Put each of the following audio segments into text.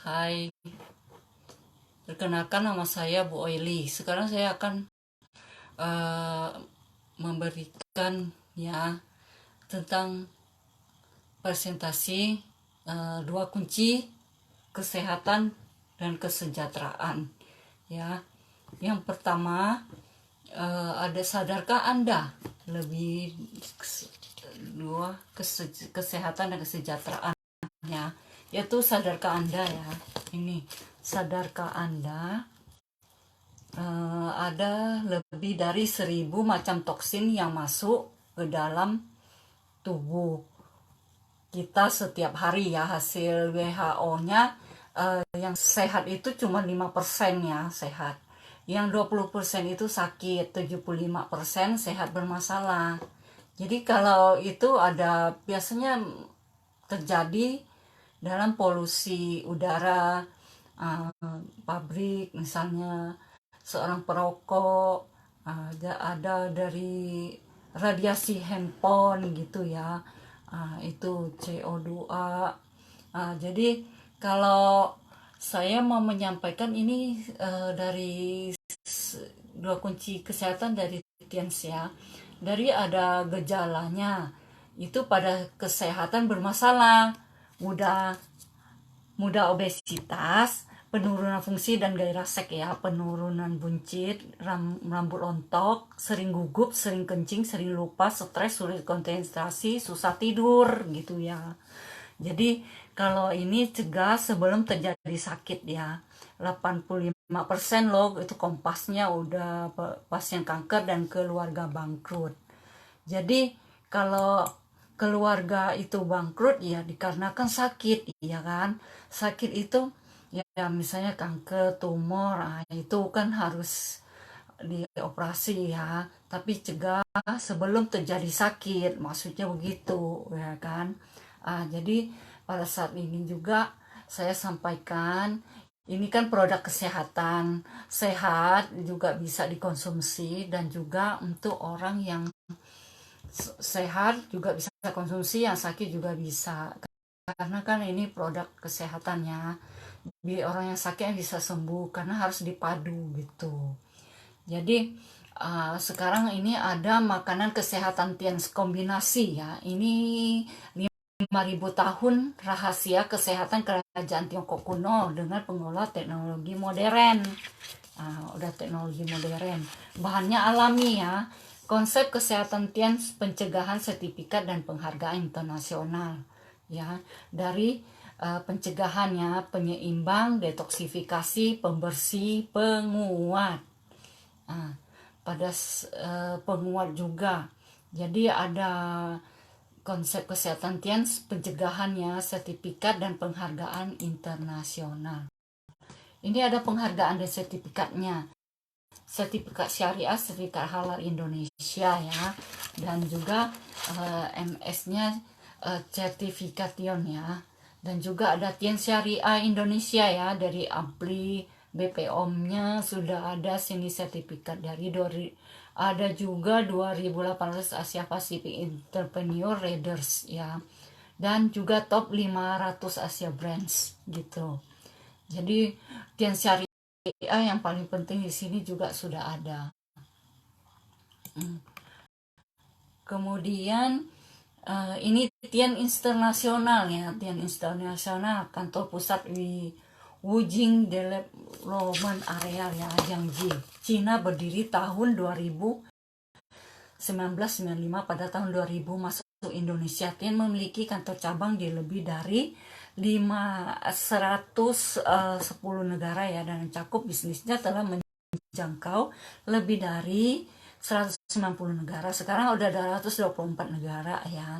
Hai, perkenalkan nama saya Bu Oili. Sekarang saya akan eh, memberikan ya tentang presentasi dua kunci kesehatan dan kesejahteraan. Ya, yang pertama ada sadarkah Anda lebih dua kesehatan dan kesejahteraan ya, yaitu sadarkah Anda ya. Ini sadarkah Anda ada lebih dari 1.000 macam toksin yang masuk ke dalam tubuh kita setiap hari ya. Hasil WHO-nya yang sehat itu cuma 5% ya sehat. Yang 20% itu sakit, 75% sehat bermasalah. Jadi kalau itu ada biasanya terjadi dalam polusi udara, pabrik misalnya, seorang perokok, ada dari radiasi handphone gitu ya, itu CO2. Jadi kalau saya mau menyampaikan ini dari dua kunci kesehatan dari Tiens ya. Dari ada gejalanya itu pada kesehatan bermasalah, mudah mudah obesitas, penurunan fungsi dan gairah seks ya, penurunan buncit, rambut rontok, sering gugup, sering kencing, sering lupa, stres, sulit konsentrasi, susah tidur gitu ya. Jadi kalau ini cegah sebelum terjadi sakit ya. 85% loh itu Kompasnya udah pasien kanker dan keluarga bangkrut. Jadi kalau keluarga itu bangkrut ya dikarenakan sakit, ya kan? Sakit itu ya misalnya kanker, tumor, itu kan harus dioperasi ya. Tapi cegah sebelum terjadi sakit, maksudnya begitu, ya kan? Jadi pada saat ini juga saya sampaikan ini kan produk kesehatan, sehat juga bisa dikonsumsi dan juga untuk orang yang sehat juga bisa konsumsi, yang sakit juga bisa, karena kan ini produk kesehatannya, biar orang yang sakit bisa sembuh karena harus dipadu gitu. Jadi sekarang ini ada makanan kesehatan Tiens kombinasi ya, ini 5.000 tahun rahasia kesehatan kerajaan Tiongkok kuno dengan pengolah teknologi modern. Udah teknologi modern, bahannya alami ya. Konsep kesehatan Tiens pencegahan, sertifikat dan penghargaan internasional ya. Dari pencegahannya, penyeimbang, detoksifikasi, pembersih, penguat. Pada penguat juga. Jadi ada konsep kesehatan Tiens, pencegahannya, sertifikat dan penghargaan internasional. Ini ada penghargaan dan sertifikatnya. Sertifikat syariah, sertifikat halal Indonesia ya, dan juga MS-nya certification ya, dan juga ada Tiens Syariah Indonesia ya, dari APLI, BPOM-nya sudah ada sini sertifikat dari ada juga 2018 Asia Pacific Entrepreneur Leaders ya, dan juga top 500 Asia Brands gitu. Jadi Tiens Syariah yang paling penting di sini juga sudah ada. Kemudian ini Tiens Internasional ya, Tiens Internasional, kantor pusat di Wujing Development Area ya, Jiangxi, Cina, berdiri tahun 1995. Pada tahun 2000 masuk Indonesia. Tiens memiliki kantor cabang di lebih dari 110 negara ya, dan mencakup bisnisnya telah menjangkau lebih dari 190 negara. Sekarang udah 224 negara ya.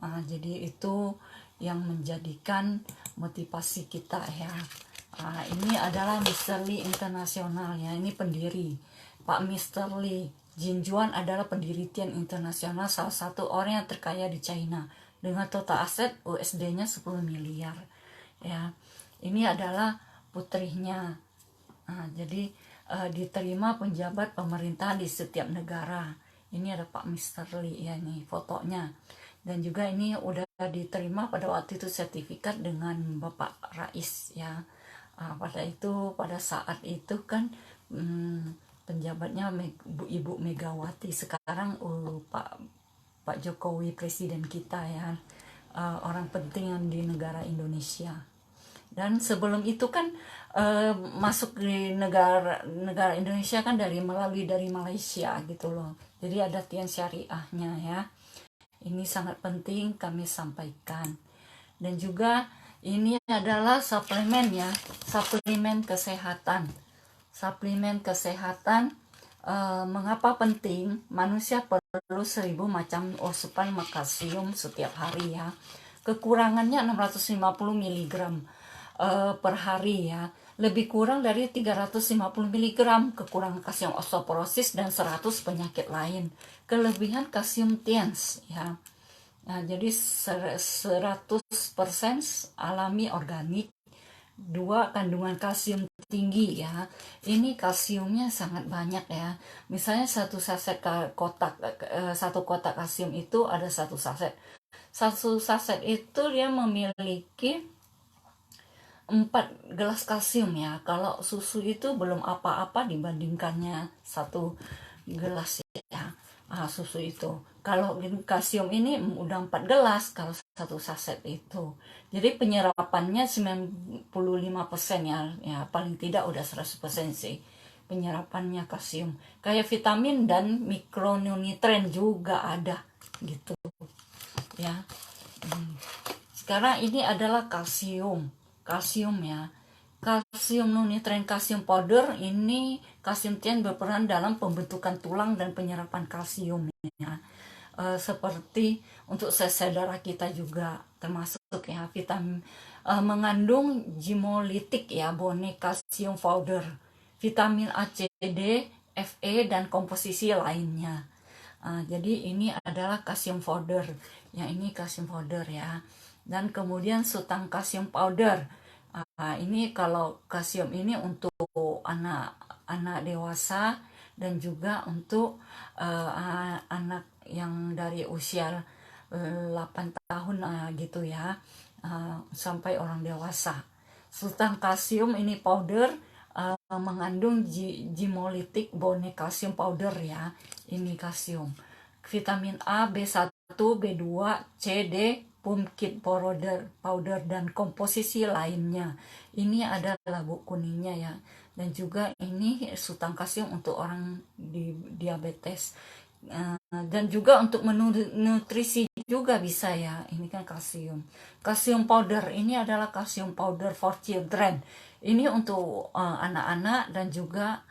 Jadi itu yang menjadikan motivasi kita ya. Ini adalah Mr. Lee Internasional ya, ini pendiri Pak Mr. Lee Jinjuan adalah pendiri Tiens Internasional, salah satu orang yang terkaya di China dengan total aset USD-nya 10 miliar ya. Ini adalah putrinya. Jadi diterima penjabat pemerintahan di setiap negara. Ini ada Pak Mr. Lee ya, nih fotonya. Dan juga ini udah diterima pada waktu itu sertifikat dengan Bapak Rais ya. Pada saat itu kan penjabatnya Ibu Megawati, sekarang Pak Jokowi presiden kita ya, orang penting di negara Indonesia. Dan sebelum itu kan masuk di negara Indonesia kan melalui dari Malaysia gitu loh. Jadi ada tian syariahnya ya. Ini sangat penting kami sampaikan. Dan juga ini adalah suplemen ya, suplemen kesehatan. Suplemen kesehatan, mengapa penting? Manusia perlu 1000 macam asupan kalsium setiap hari ya. Kekurangannya 650 mg per hari ya. Lebih kurang dari 350 mg kekurangan kalsium osteoporosis dan 100 penyakit lain. Kelebihan kalsium tiens ya. Nah, jadi 100% alami organik. 2, kandungan kalsium tinggi ya. Ini kalsiumnya sangat banyak ya. Misalnya satu kotak kalsium itu ada satu saset. Satu saset itu dia memiliki 4 gelas kalsium ya. Kalau susu itu belum apa-apa dibandingkannya satu gelas ya. Susu itu. Kalau kalsium ini udah 4 gelas kalau satu saset itu. Jadi penyerapannya 95% ya paling tidak udah 100% sih penyerapannya kalsium. Kayak vitamin dan mikronutrien juga ada gitu ya. Sekarang ini adalah kalsium ya. Kalsium nutrien kalsium powder ini kalsium tian berperan dalam pembentukan tulang dan penyerapan kalsium ya. Seperti untuk sel darah kita juga termasuk ya vitamin, mengandung gimolitik ya, bone kalsium powder, vitamin A, C, D, Fe dan komposisi lainnya. Jadi ini adalah kalsium powder ya, ini kalsium powder ya. Dan kemudian sutang kalsium powder. Ini kalau kalsium ini untuk anak dewasa dan juga untuk anak yang dari usia 8 tahun gitu ya, sampai orang dewasa. Sultan kalsium ini powder mengandung gimolitik bone kalsium powder ya. Ini kalsium. Vitamin A, B1, B2, C, D, pumpkin powder dan komposisi lainnya. Ini adalah bubuk kuningnya ya. Dan juga ini sultan kalsium untuk orang diabetes. Dan juga untuk nutrisi juga bisa ya. Ini kan kalsium. Kalsium powder ini adalah kalsium powder for children. Ini untuk anak-anak dan juga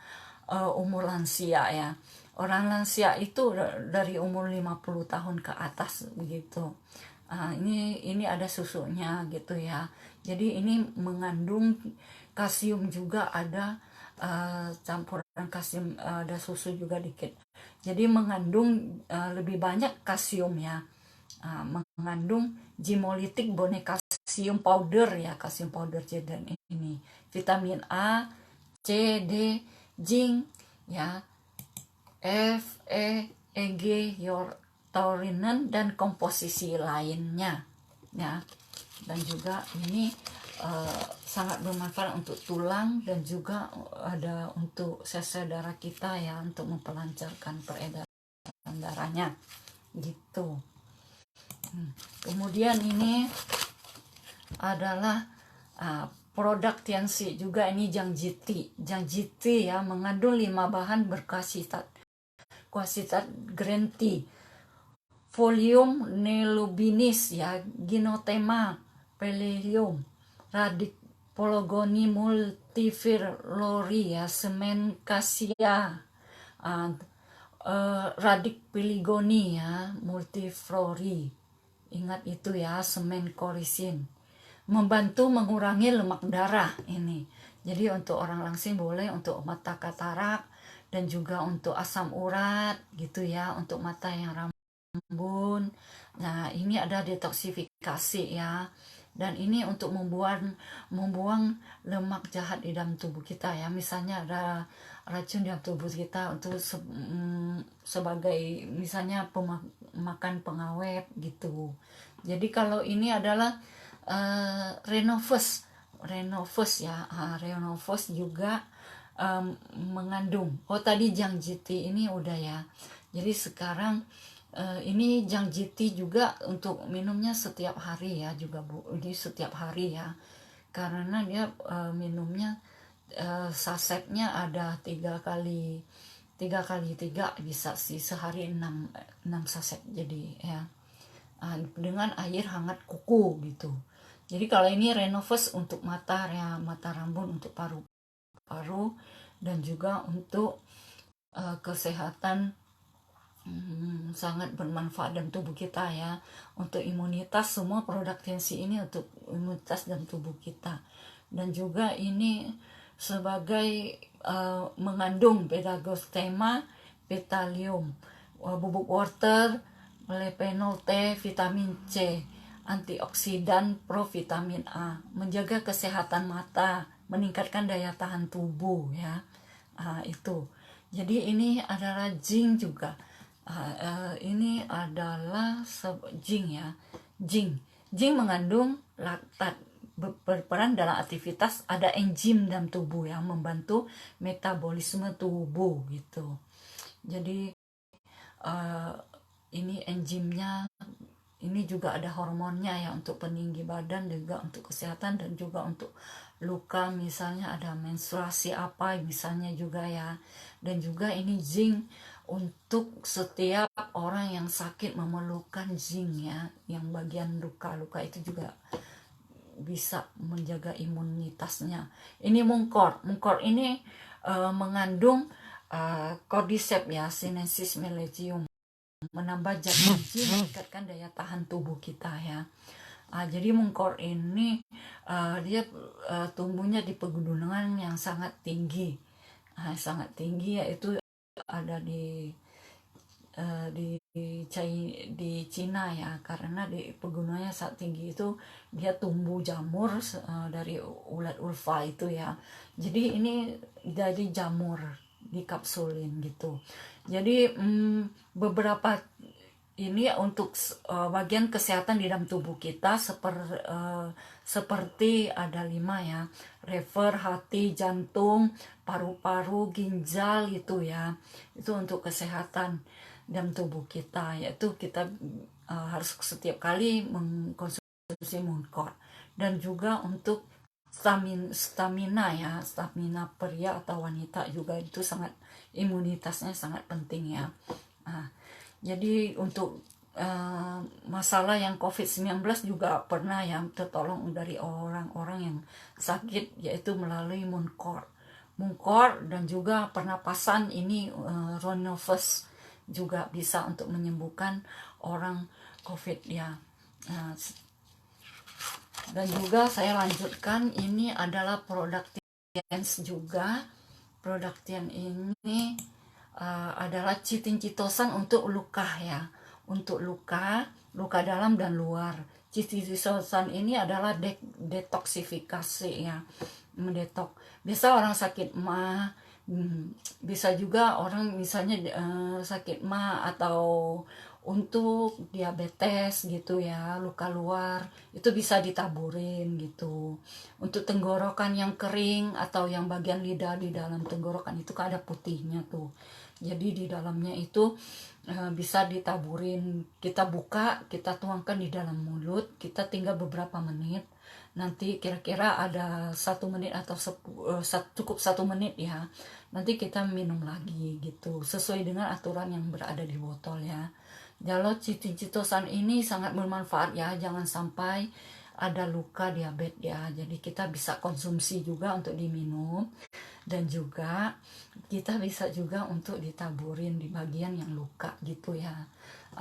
umur lansia ya. Orang lansia itu dari umur 50 tahun ke atas begitu. Ini ada susunya gitu ya. Jadi ini mengandung kalsium juga, ada campuran kalsium, ada susu juga dikit. Jadi mengandung lebih banyak kalsium ya. Mengandung gimolitik bone kalsium powder ya, kalsium powder dan ini vitamin A, C, D, zinc ya, F, E, G, taurinen dan komposisi lainnya ya. Dan juga ini sangat bermanfaat untuk tulang dan juga ada untuk sel darah kita ya, untuk memperlancarkan peredaran darahnya gitu. Kemudian ini adalah produk Tianxi juga, ini Jiangjiti ya, mengandung 5 bahan berkhasiat green tea, Folium nelubinis ya, Ginotema, Pelium, Radik Pologoni multiflori ya, semen kasia, Radik Peligoni ya, multiflori. Ingat itu ya, semen korisin. Membantu mengurangi lemak darah ini. Jadi untuk orang langsing boleh, untuk mata katarak dan juga untuk asam urat gitu ya, untuk mata yang rambun. Nah, ini ada detoksifikasi ya. Dan ini untuk membuang lemak jahat di dalam tubuh kita ya. Misalnya ada racun di dalam tubuh kita untuk sebagai misalnya makan pengawet gitu. Jadi kalau ini adalah Renovus Renovus ya. Renovus juga mengandung. Oh tadi Jangjiti ini udah ya. Jadi sekarang ini Jangjiti juga untuk minumnya setiap hari ya juga Bu. Ini setiap hari ya. Karena dia minumnya sasetnya ada 3 kali 3 bisa sih sehari 6 saset jadi ya. Dengan air hangat kuku gitu. Jadi kalau ini Renovus untuk mata ya, mata rambut, untuk paru-paru, dan juga untuk kesehatan, sangat bermanfaat dalam tubuh kita ya. Untuk imunitas, semua produk tensi ini untuk imunitas dalam tubuh kita. Dan juga ini sebagai mengandung Beta-Glutamate, Betalium, bubuk water, Lepenol T, vitamin C, antioksidan, provitamin A, menjaga kesehatan mata, meningkatkan daya tahan tubuh ya. Itu. Jadi ini adalah zinc juga. Ini adalah zinc ya. Zinc mengandung laktat, berperan dalam aktivitas, ada enzim dalam tubuh yang membantu metabolisme tubuh gitu. Jadi ini enzimnya, ini juga ada hormonnya ya untuk peninggi badan, juga untuk kesehatan, dan juga untuk luka, misalnya ada menstruasi apa misalnya juga ya. Dan juga ini zinc untuk setiap orang yang sakit memerlukan zinc ya, yang bagian luka-luka itu juga bisa menjaga imunitasnya. Ini mungkor ini mengandung cordyceps ya, Sinensis melegium, menambah zat gizi, meningkatkan daya tahan tubuh kita ya. Jadi mungkor ini dia tumbuhnya di pegunungan yang sangat tinggi, sangat tinggi, yaitu ada di Cina ya, karena di pegunungannya sangat tinggi itu dia tumbuh jamur dari ulat ulfa itu ya. Jadi ini dari jamur dikapsulin gitu. Jadi beberapa ini untuk bagian kesehatan di dalam tubuh kita, seperti ada 5 ya: lever, hati, jantung, paru-paru, ginjal gitu ya. Itu untuk kesehatan dalam tubuh kita, yaitu kita harus setiap kali mengkonsumsi mungkor. Dan juga untuk stamina ya, stamina pria atau wanita juga itu sangat, imunitasnya sangat penting ya. Jadi untuk masalah yang COVID-19 juga pernah yang tertolong dari orang-orang yang sakit, yaitu melalui mungkor. Dan juga pernapasan ini Renovus juga bisa untuk menyembuhkan orang COVID ya. Dan juga saya lanjutkan, ini adalah produk Tiens juga. Produk Tiens ini adalah cititosan untuk luka ya, untuk luka dalam dan luar. Cititosan ini adalah detoksifikasi ya, mendetok. Biasa orang sakit mah, bisa juga orang misalnya sakit mah atau untuk diabetes gitu ya, luka luar itu bisa ditaburin gitu. Untuk tenggorokan yang kering atau yang bagian lidah di dalam tenggorokan itu kan ada putihnya tuh, jadi di dalamnya itu bisa ditaburin, kita buka, kita tuangkan di dalam mulut, kita tinggal beberapa menit, nanti kira-kira ada 1 menit atau cukup 1 menit ya, nanti kita minum lagi gitu, sesuai dengan aturan yang berada di botol ya. Kalau cititosan ini sangat bermanfaat ya, jangan sampai ada luka diabetes ya, jadi kita bisa konsumsi juga untuk diminum, dan juga kita bisa juga untuk ditaburin di bagian yang luka gitu ya.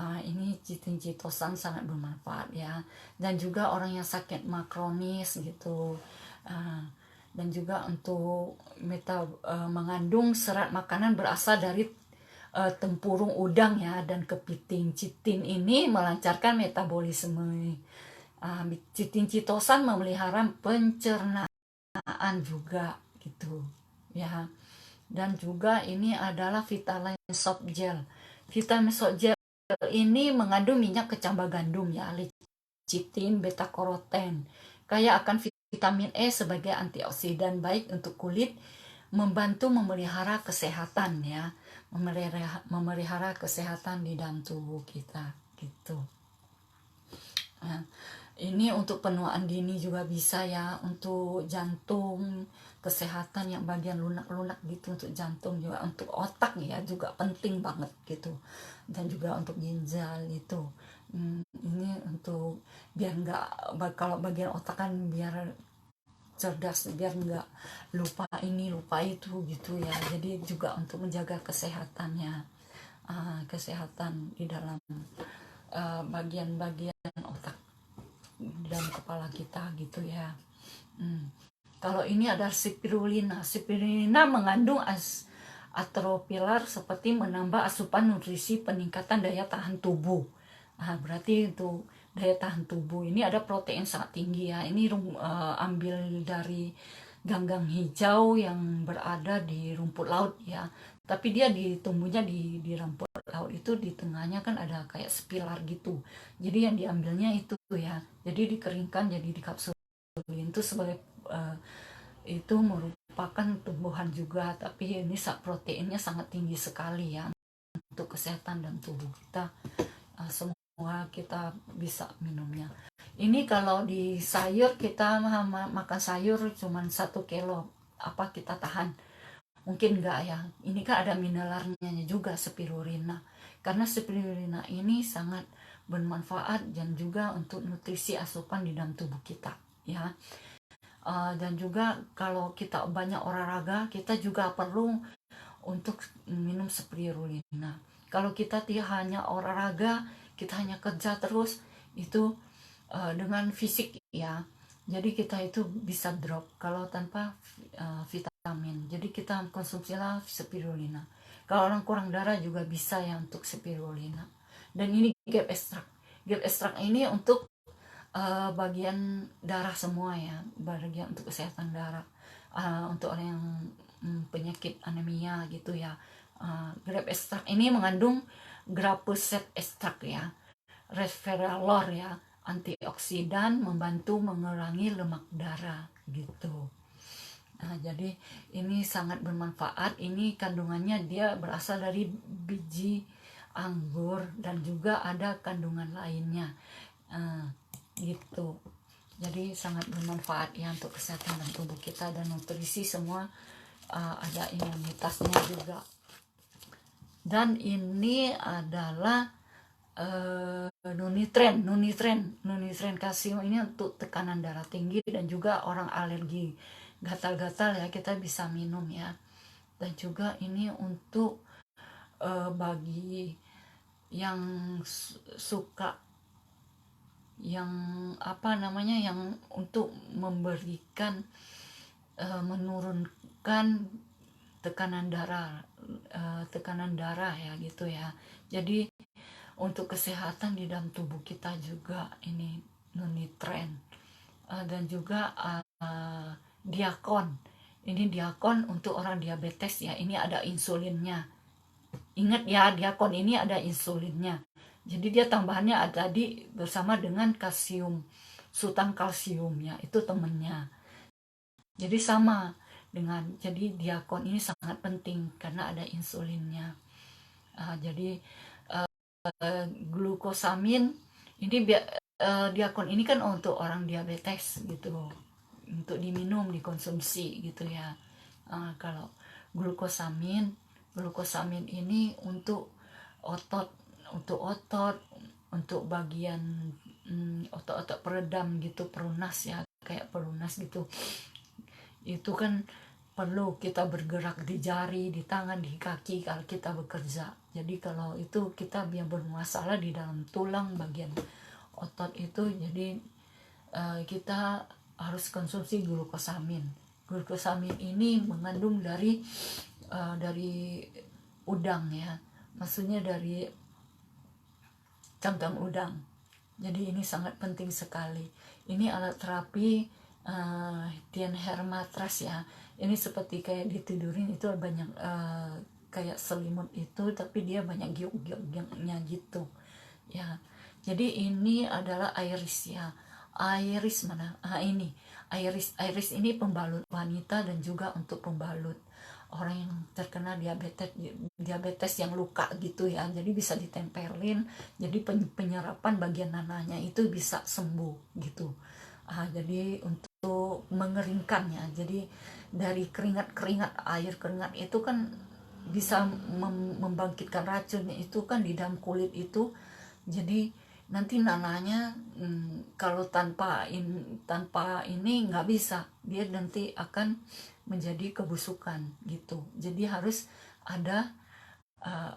Ini cititosan sangat bermanfaat ya, dan juga orang yang sakit makronis gitu. Dan juga untuk mengandung serat makanan berasal dari tempurung udang ya, dan kepiting. Chitin ini melancarkan metabolisme. Cititosan memelihara pencernaan juga gitu ya. Dan juga ini adalah Vitaline Soft Gel. Vitamin Soft Gel ini mengandung minyak kecambah gandum ya, lecithin, beta karoten, kaya akan vitamin E sebagai antioksidan baik untuk kulit, membantu memelihara kesehatan ya, memelihara kesehatan di dalam tubuh kita gitu. Nah, ini untuk penuaan dini juga bisa ya, untuk jantung, kesehatan yang bagian lunak-lunak gitu, untuk jantung juga, untuk otak ya juga penting banget gitu, dan juga untuk ginjal itu. Ini untuk biar nggak, kalau bagian otak kan biar cerdas, biar nggak lupa ini lupa itu gitu ya, jadi juga untuk menjaga kesehatannya, kesehatan di dalam bagian-bagian otak di dalam kepala kita gitu ya. Kalau ini ada spirulina. Spirulina mengandung atropilar seperti menambah asupan nutrisi peningkatan daya tahan tubuh. Nah, berarti itu daya tahan tubuh ini ada protein sangat tinggi ya. Ini ambil dari ganggang hijau yang berada di rumput laut ya. Tapi dia tumbuhnya di rumput laut itu, di tengahnya kan ada kayak sepilar gitu. Jadi yang diambilnya itu ya. Jadi dikeringkan jadi dikapsulin itu sebagai itu merupakan tumbuhan juga, tapi ini proteinnya sangat tinggi sekali ya untuk kesehatan dan tubuh kita. Semua kita bisa minumnya. Ini kalau di sayur, kita makan sayur cuma 1 kilo, apa kita tahan? Mungkin enggak ya. Ini kan ada mineralnya juga spirulina. Karena spirulina ini sangat bermanfaat dan juga untuk nutrisi asupan di dalam tubuh kita ya. Dan juga kalau kita banyak olahraga, kita juga perlu untuk minum spirulina. Kalau kita hanya olahraga, kita hanya kerja terus, itu dengan fisik ya, jadi kita itu bisa drop kalau tanpa vitamin. Jadi kita konsumsilah spirulina. Kalau orang kurang darah juga bisa ya untuk spirulina. Dan ini gap ekstrak. Gap ekstrak ini untuk bagian darah semua ya, bagian untuk kesehatan darah, untuk orang yang penyakit anemia gitu ya. Grape ekstrak ini mengandung grapeseed ekstrak ya, resveratrol ya, antioksidan, membantu mengurangi lemak darah gitu. Nah, jadi ini sangat bermanfaat. Ini kandungannya dia berasal dari biji anggur dan juga ada kandungan lainnya. Gitu. Jadi sangat bermanfaat ya untuk kesehatan dan tubuh kita, dan nutrisi semua, ada imunitasnya juga. Dan ini adalah nunitren kalsium. Ini untuk tekanan darah tinggi dan juga orang alergi gatal-gatal ya, kita bisa minum ya. Dan juga ini untuk bagi yang suka, yang yang untuk memberikan menurunkan tekanan darah ya gitu ya. Jadi untuk kesehatan di dalam tubuh kita juga ini nunitren. Dan juga diakon. Ini diakon untuk orang diabetes ya. Ini ada insulinnya. Ingat ya, diakon ini ada insulinnya. Jadi dia tambahannya ada tadi bersama dengan kalsium, sultan kalsiumnya, itu temennya. Jadi sama dengan, jadi diakon ini sangat penting karena ada insulinnya. Jadi glukosamin ini diakon ini kan untuk orang diabetes gitu, untuk diminum, dikonsumsi gitu ya. Kalau glukosamin ini untuk otot, untuk bagian otot-otot peredam gitu, perunas ya, kayak perunas gitu. Itu kan perlu kita bergerak di jari, di tangan, di kaki kalau kita bekerja. Jadi kalau itu kita yang bermasalah di dalam tulang bagian otot itu, jadi kita harus konsumsi glukosamin. Glukosamin ini mengandung dari udang ya, maksudnya dari cangkang udang. Jadi ini sangat penting sekali. Ini alat terapi Tienhair matras ya. Ini seperti kayak ditidurin, itu banyak kayak selimut itu, tapi dia banyak giok-gioknya gitu ya. Jadi ini adalah iris ya. Iris mana? Ini Iris ini pembalut wanita dan juga untuk pembalut orang yang terkena diabetes yang luka gitu ya, jadi bisa ditempelin, jadi penyerapan bagian nanahnya itu bisa sembuh gitu. Jadi untuk mengeringkannya, jadi dari air keringat itu kan bisa membangkitkan racun itu kan di dalam kulit itu. Jadi nanti nananya kalau tanpa ini nggak bisa, dia nanti akan menjadi kebusukan gitu. Jadi harus ada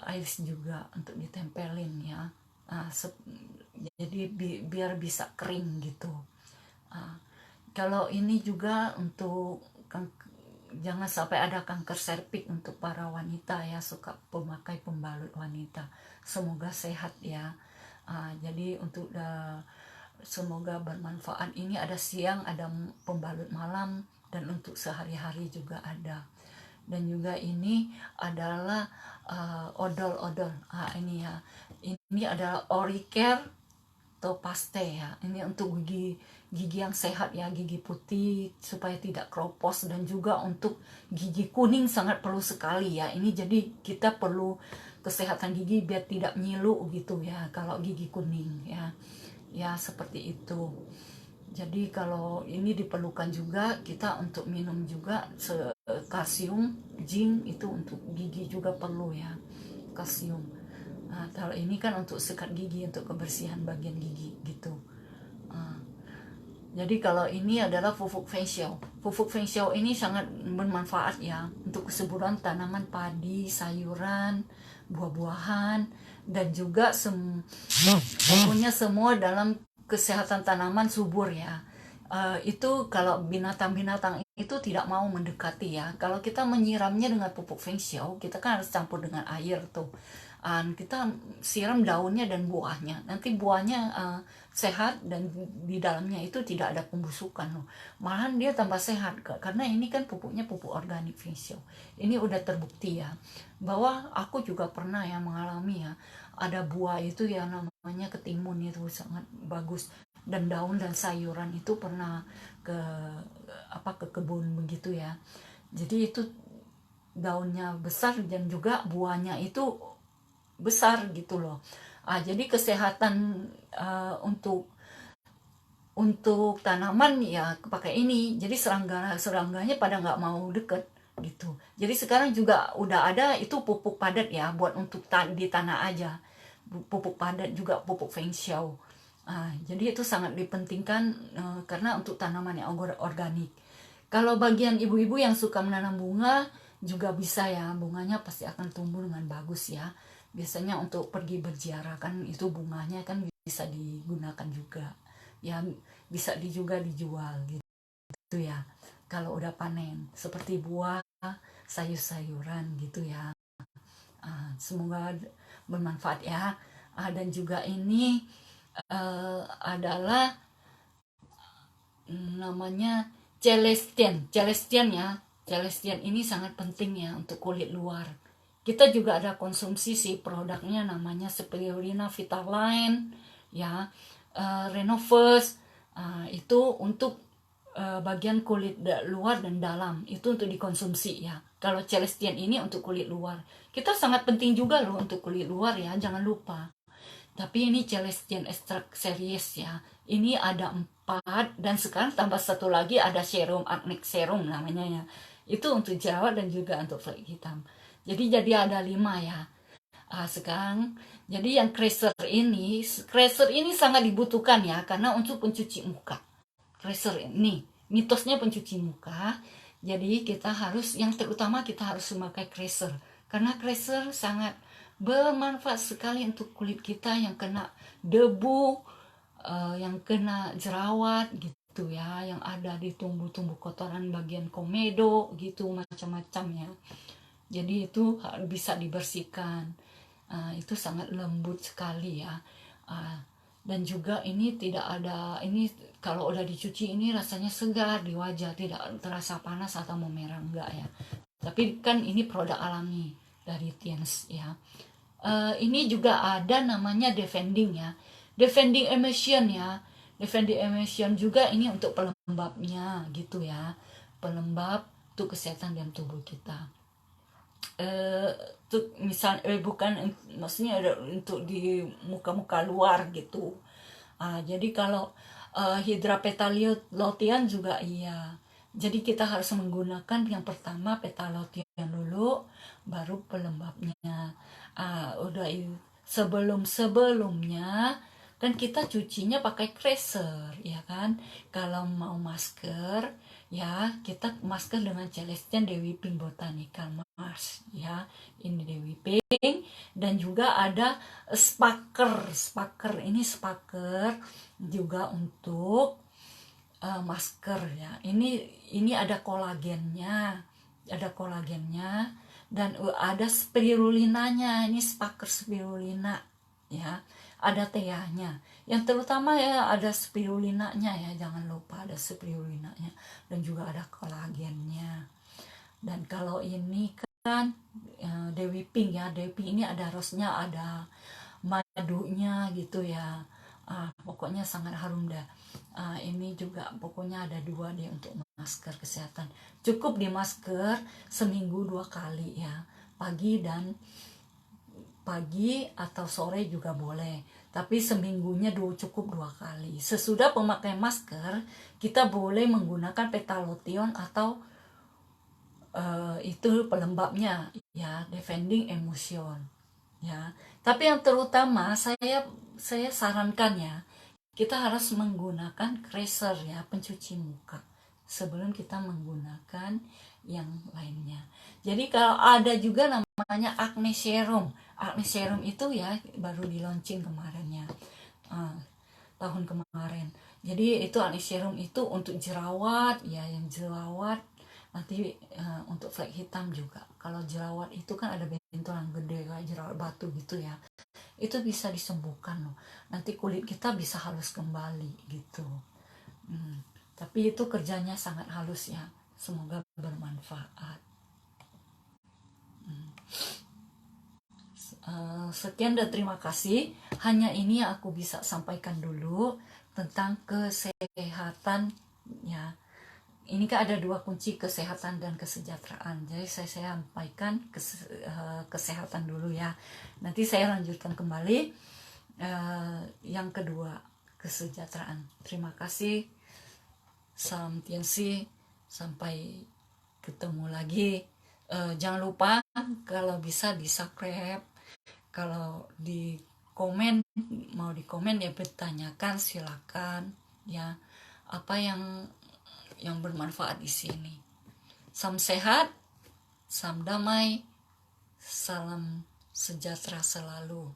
iris juga untuk ditempelin ya. Jadi biar bisa kering gitu. Kalau ini juga untuk jangan sampai ada kanker serviks untuk para wanita ya, suka pemakai pembalut wanita. Semoga sehat ya. Jadi untuk semoga bermanfaat. Ini ada siang, ada pembalut malam, dan untuk sehari-hari juga ada. Dan juga ini adalah odol-odol. Ini ya, ini adalah Oricare Topaste ya. Ini untuk gigi yang sehat ya, gigi putih supaya tidak kropos, dan juga untuk gigi kuning sangat perlu sekali ya. Ini jadi kita perlu kesehatan gigi biar tidak nyilu gitu ya kalau gigi kuning ya. Ya seperti itu. Jadi kalau ini diperlukan juga kita untuk minum juga kalsium, zinc itu untuk gigi juga perlu ya, kalsium. Kalau ini kan untuk sikat gigi, untuk kebersihan bagian gigi gitu. Jadi kalau ini adalah pupuk facial. Pupuk facial ini sangat bermanfaat ya untuk kesuburan tanaman padi, sayuran, buah-buahan, dan juga pokoknya semua dalam kesehatan tanaman subur ya. Itu kalau binatang-binatang itu tidak mau mendekati ya. Kalau kita menyiramnya dengan pupuk facial, kita kan harus campur dengan air tuh. Kita siram daunnya dan buahnya. Nanti buahnya sehat dan di dalamnya itu tidak ada pembusukan loh. Malahan dia tambah sehat karena ini kan pupuknya pupuk organik facial. Ini udah terbukti ya. Bahwa aku juga pernah ya mengalami ya, ada buah itu ya namanya ketimun, itu sangat bagus, dan daun dan sayuran itu pernah ke kebun begitu ya. Jadi itu daunnya besar dan juga buahnya itu besar gitu loh. Jadi kesehatan untuk tanaman ya pakai ini. Jadi serangganya pada nggak mau deket gitu. Jadi sekarang juga udah ada itu pupuk padat ya, buat untuk di tanah aja. Pupuk padat juga pupuk facial. Jadi itu sangat dipentingkan karena untuk tanaman yang organik. Kalau bagian ibu-ibu yang suka menanam bunga juga bisa ya, bunganya pasti akan tumbuh dengan bagus ya. Biasanya untuk pergi berziarah kan itu bunganya kan bisa digunakan juga ya, bisa juga dijual gitu ya kalau udah panen, seperti buah, sayur-sayuran gitu ya. Semoga bermanfaat ya. Dan juga ini adalah namanya Celestian ya. Celestian ini sangat penting ya untuk kulit luar. Kita juga ada konsumsi sih produknya, namanya Spirulina Vitaline ya, Renovus, itu untuk bagian kulit luar dan dalam, itu untuk dikonsumsi ya. Kalau Celestian ini untuk kulit luar, kita sangat penting juga loh untuk kulit luar ya, jangan lupa. Tapi ini Celestian Extract Series ya, ini ada 4, dan sekarang tambah satu lagi ada serum, acne serum namanya ya, itu untuk jerawat dan juga untuk flek hitam. Jadi ada 5 ya. Sekarang jadi yang cleanser ini sangat dibutuhkan ya, karena untuk pencuci muka. Cleanser ini mitosnya pencuci muka. Jadi kita harus, yang terutama kita harus memakai cleanser, karena cleanser sangat bermanfaat sekali untuk kulit kita yang kena debu, yang kena jerawat gitu ya, yang ada di tumbuh-tumbuh kotoran bagian komedo gitu, macam-macam ya. Jadi itu bisa dibersihkan. Itu sangat lembut sekali ya. Dan juga ini tidak ada, ini kalau udah dicuci ini rasanya segar di wajah, tidak terasa panas atau memerah, enggak ya. Tapi kan ini produk alami dari Tiens ya. Ini juga ada namanya Defending ya, Defending Emulsion ya. defending emotion juga ini untuk pelembabnya gitu ya, pelembab untuk kesehatan dalam tubuh kita. Untuk misal bukan maksudnya untuk di muka-muka luar gitu. Jadi kalau hidrapetalotion juga iya. Jadi kita harus menggunakan yang pertama petalotion dulu, baru pelembabnya. Udah sebelumnya kan kita cucinya pakai cleanser ya kan. Kalau mau masker ya kita masker dengan Celestian Dewi Pink Botanical Mask ya, ini Dewi Pink. Dan juga ada spaker juga untuk masker ya. Ini ada kolagennya, dan ada spirulinanya. Ini spaker spirulina ya, ada teanya. Yang terutama ya ada spirulinanya ya, jangan lupa ada spirulinanya, dan juga ada kolagennya. Dan kalau ini kan Dewi Pink ya, Dewi Pink ini ada rosnya, ada madunya gitu ya. Pokoknya sangat harum dah. Ini juga pokoknya ada 2 deh untuk masker kesehatan. Cukup di masker seminggu 2 kali ya, pagi atau sore juga boleh, tapi seminggunya cukup 2 kali. Sesudah pemakai masker kita boleh menggunakan petalotion atau itu pelembabnya ya, defending emotion ya. Tapi yang terutama saya sarankan ya, kita harus menggunakan cleanser ya, pencuci muka, sebelum kita menggunakan yang lainnya. Jadi kalau ada juga namanya acne serum. Acne serum itu ya baru di launching kemarin ya, tahun kemarin. Jadi itu acne serum itu untuk jerawat ya, yang jerawat nanti untuk flek hitam juga. Kalau jerawat itu kan ada benturan gede kayak jerawat batu gitu ya, itu bisa disembuhkan loh. Nanti kulit kita bisa halus kembali gitu. Tapi itu kerjanya sangat halus ya. Semoga bermanfaat. Sekian dan terima kasih. Hanya ini yang aku bisa sampaikan dulu tentang kesehatan ya. Ini kan ada 2 kunci, kesehatan dan kesejahteraan. Jadi saya sampaikan kesehatan dulu ya. Nanti saya lanjutkan kembali yang kedua, kesejahteraan. Terima kasih. Salam Tiansi. Sampai ketemu lagi. Jangan lupa kalau bisa di subscribe. Kalau di komen, mau di komen ya bertanyakan, silakan ya, apa yang bermanfaat di sini. Salam sehat, salam damai, salam sejahtera selalu.